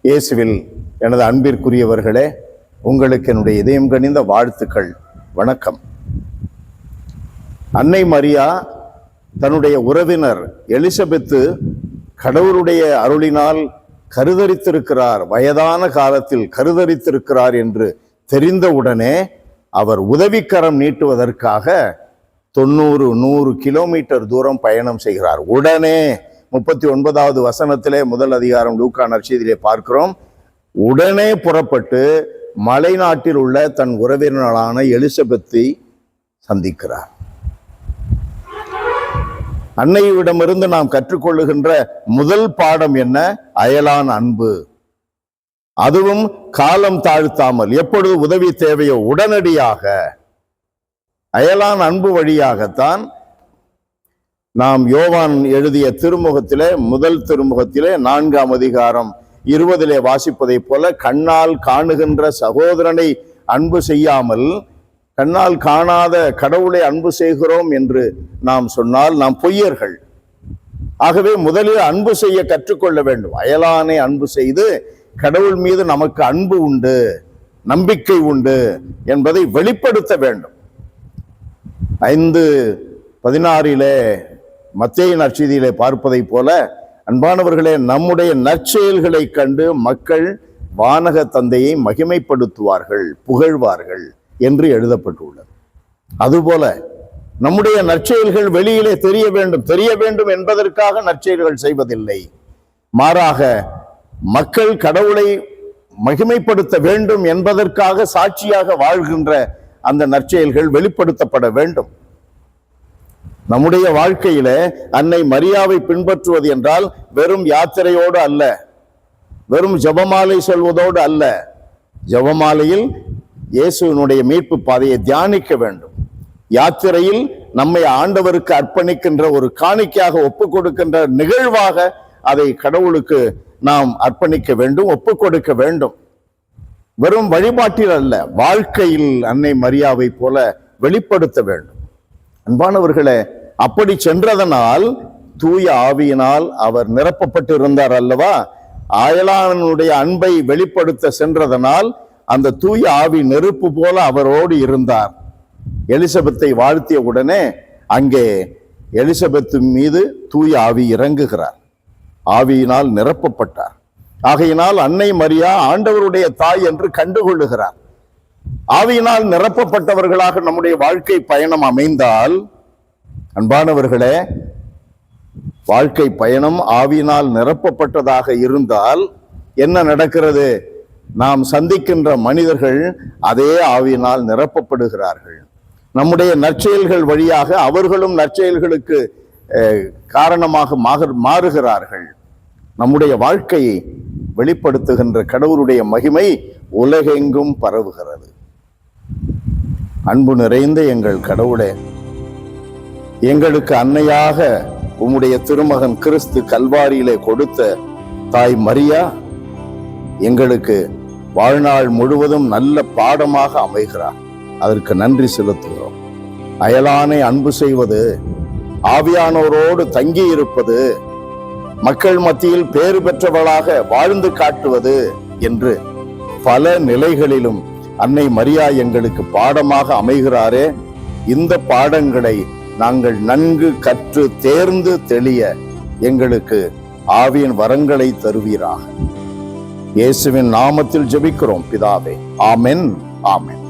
இயேசுவில் எனது அன்பிற்குரியவர்களே, உங்களுக்கு என்னுடைய இதயம் கனிந்த வாழ்த்துக்கள். வணக்கம். அன்னை மரியா தன்னுடைய உறவினர் எலிசபெத்து கடவுளுடைய அருளினால் கருதரித்திருக்கிறார், வயதான காலத்தில் கருதரித்திருக்கிறார் என்று தெரிந்தவுடனே அவர் உதவிக்கரம் நீட்டுவதற்காக 90-100 கிலோமீட்டர் தூரம் பயணம் செய்கிறார். உடனே 39வது வசனத்திலே முதல் அதிகாரம் லூக்கா நற்செய்தியிலே பார்க்கிறோம். உடனே புறப்பட்டு மலைநாட்டில் உள்ள தன் உறவினரான எலிசபெத்தை சந்திக்கிறார். அன்னையிடமிருந்து நாம் கற்றுக்கொள்ளுகின்ற முதல் பாடம் என்ன? அயலான் அன்பு. அதுவும் காலம் தாழ்த்தாமல், எப்பொழுது உதவி தேவையோ உடனடியாக. அயலான் அன்பு வழியாகத்தான் நாம் யோவான் எழுதிய திருமுகத்திலே, முதல் திருமுகத்திலே 4ஆம் அதிகாரம் 20 வாசிப்பதை போல, கண்ணால் காணுகின்ற சகோதரனை அன்பு செய்யாமல் கண்ணால் காணாத கடவுளை அன்பு செய்கிறோம் என்று நாம் சொன்னால் நாம் பொய்யர்கள். ஆகவே முதலில் அன்பு செய்ய கற்றுக்கொள்ள வேண்டும். அயலானை அன்பு செய்து கடவுள் மீது நமக்கு அன்பு உண்டு, நம்பிக்கை உண்டு என்பதை வெளிப்படுத்த வேண்டும். 5:16 மத்தேயு நற்செய்தியிலே பார்ப்பதை போல, அன்பானவர்களே, நம்முடைய நற்செயல்களை கண்டு மக்கள் வானக தந்தையை மகிமைப்படுத்துவார்கள், புகழ்வார்கள் என்று எழுதப்பட்டுள்ளது. அதுபோல நம்முடைய நற்செயல்கள் வெளியிலே தெரிய வேண்டும் என்பதற்காக நற்செயல்கள் செய்வதில்லை. மாறாக மக்கள் கடவுளை மகிமைப்படுத்த வேண்டும் என்பதற்காக சாட்சியாக வாழ்கின்ற அந்த நற்செயல்கள் வெளிப்படுத்தப்பட வேண்டும். நம்முடைய வாழ்க்கையில அன்னை மரியாவை பின்பற்றுவது என்றால் வெறும் யாத்திரையோடு அல்ல, வெறும் ஜெபமாலை சொல்வதோடு அல்ல. ஜெபமாலையில் இயேசுவினுடைய மீட்பு பாதையை தியானிக்க வேண்டும். யாத்திரையில் நம்மை ஆண்டவருக்கு அர்ப்பணிக்கின்ற ஒரு காணிக்கையாக ஒப்புக் கொடுக்கின்ற நிகழ்வாக அதை கடவுளுக்கு நாம் அர்ப்பணிக்க வேண்டும், ஒப்புக் கொடுக்க வேண்டும். வெறும் வழிபாட்டில் அல்ல, வாழ்க்கையில் அன்னை மரியாவை போல வெளிப்படுத்த வேண்டும். அன்பானவர்களே, அப்படி சென்றதனால் தூய ஆவியினால் அவர் நிரப்பப்பட்டிருந்தார் அல்லவா? அயலானுடைய அன்பை வெளிப்படுத்த சென்றதனால் அந்த தூய ஆவி நெருப்பு போல அவரோடு இருந்தார். எலிசபெத்தை வாழ்த்திய உடனே அங்கே எலிசபெத்து மீது தூய ஆவி இறங்குகிறார், ஆவியினால் நிரப்பப்பட்டார். ஆகையினால் அன்னை மரியா ஆண்டவருடைய தாய் என்று கண்டுகொள்ளுகிறார். ஆவியினால் நிரப்பப்பட்டவர்களாக நம்முடைய வாழ்க்கை பயணம் அமைந்தால், அன்பானவர்களே, வாழ்க்கை பயணம் ஆவியினால் நிரப்பப்பட்டதாக இருந்தால் என்ன நடக்கிறது? நாம் சந்திக்கின்ற மனிதர்கள் அதே ஆவியினால் நிரப்பப்படுகிறார்கள். நம்முடைய நற்செயல்கள் வழியாக அவர்களும் நற்செயல்களுக்கு காரணமாக மாறுகிறார்கள். நம்முடைய வாழ்க்கையை வெளிப்படுத்துகின்ற கடவுளுடைய மகிமை உலகெங்கும் பரவுகிறது. அன்பு நிறைந்த எங்கள் கடவுளே, எங்களுக்கு அன்னையாக உம்முடைய திருமகன் கிறிஸ்து கல்வாரியிலே கொடுத்த தாய் மரியா எங்களுக்கு வாழ்நாள் முழுவதும் நல்ல பாடமாக அமைகிறார். அதற்கு நன்றி செலுத்துகிறோம். அயலானை அன்பு செய்வது, ஆவியானோரோடு தங்கி இருப்பது, மக்கள் மத்தியில் பேறு பெற்றவர்களாக வாழ்ந்து காட்டுவது என்று பல நிலைகளிலும் அன்னை மரியா எங்களுக்கு பாடமாக அமைகிறாரே. இந்த பாடங்களை நாங்கள் நன்கு கற்று தேர்ந்து தெளிய எங்களுக்கு ஆவியின் வரங்களை தருவீராக. இயேசுவின் நாமத்தில் ஜெபிக்கிறோம் பிதாவே. ஆமென், ஆமென்.